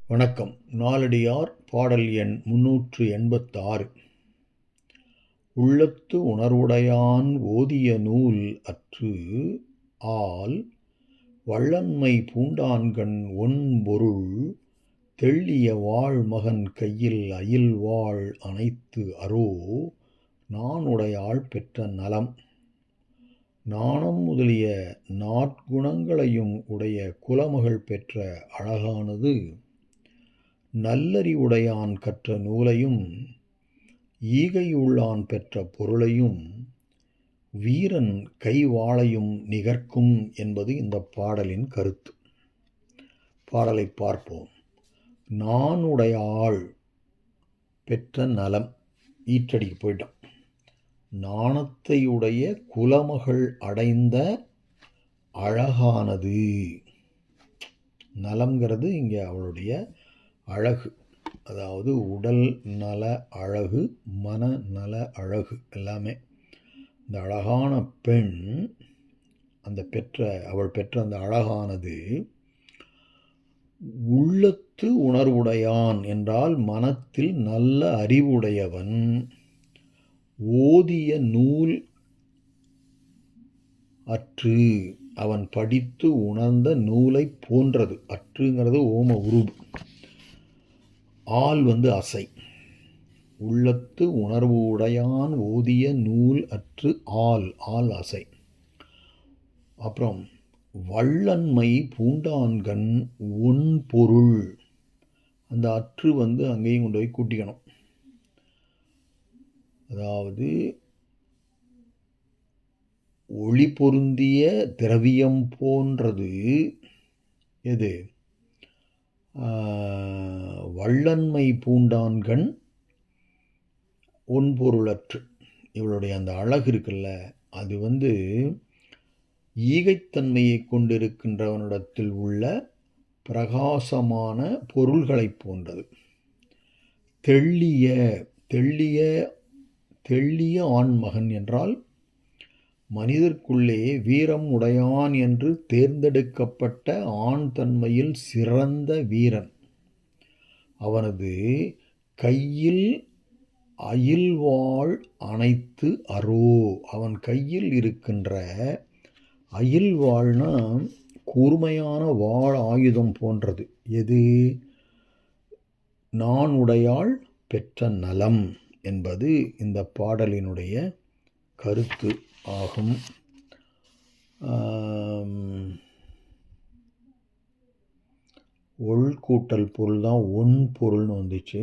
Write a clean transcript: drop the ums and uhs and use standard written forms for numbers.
வணக்கம். நாலடியார் பாடல் எண் 386. உள்ளத்து உணர்வுடையான் ஓதிய நூல் அற்று ஆல் வள்ளன்மை பூண்டான்கண் ஒன்பொருள் தெள்ளிய வாழ் மகன் கையில் அயில் வாழ் அனைத்து அரோ நாணுடையாள் பெற்ற நலம். நாணம் முதலிய நாற்குணங்களையும் உடைய குலமகள் பெற்ற அழகானது நல்லறிவுடையான் கற்ற நூலையும் ஈகையுள்ளான் பெற்ற பொருளையும் வீரன் கைவாளையும் நிகர்க்கும் என்பது இந்த பாடலின் கருத்து. பாடலை பார்ப்போம். நாணுடையாள் பெற்ற நலம். ஈற்றடிக்கு போயிட்டான். நாணத்தையுடைய குலமகள் அடைந்த அழகானது. நலம்ங்கிறது இங்கே அவளுடைய அழகு, அதாவது உடல் நல அழகு, மனநல அழகு எல்லாமே. இந்த அழகான பெண் அவள் பெற்ற அந்த அழகானது உள்ளத்து உணர்வுடையான் என்றால் மனத்தில் நல்ல அறிவுடையவன், ஓதிய நூல் அற்று அவன் படித்து உணர்ந்த நூலை போன்றது. அற்றுங்கிறது ஓம உருபு. ஆல் அசை. உள்ளத்து உணர்வு உடையான் ஓதிய நூல் அற்று ஆல் அசை. அப்புறம் வள்ளன்மை பூண்டான்கண் ஒன் பொருள். அந்த அற்று அங்கேயும் கொண்டு போய் கூட்டிக்கணும். அதாவது ஒளி பொருந்திய திரவியம் போன்றது எது? வள்ளன்மை பூண்டான்கண் ஒன்பொருளற்று. இவளுடைய அந்த அழகு இருக்குல்ல, அது ஈகைத்தன்மையை கொண்டிருக்கின்றவனிடத்தில் உள்ள பிரகாசமான பொருள்களை போன்றது. தெள்ளிய ஆண்மகன் என்றால் மனிதர்க்குள்ளே வீரம் உடையான் என்று தேர்ந்தெடுக்கப்பட்ட ஆண் தன்மையில் சிறந்த வீரன். அவனது கையில் அயில்வாள் அனைத்து அரோ. அவன் கையில் இருக்கின்ற அயில்வாள்னா கூர்மையான வாள் ஆயுதம் போன்றது. எது? நாணுடையாள் பெற்ற நலம் என்பது இந்த பாடலினுடைய கருத்து ஆகும். ஒள் கூட்டல் பொருள் தான் ஒன் பொருள்னு வந்துச்சு.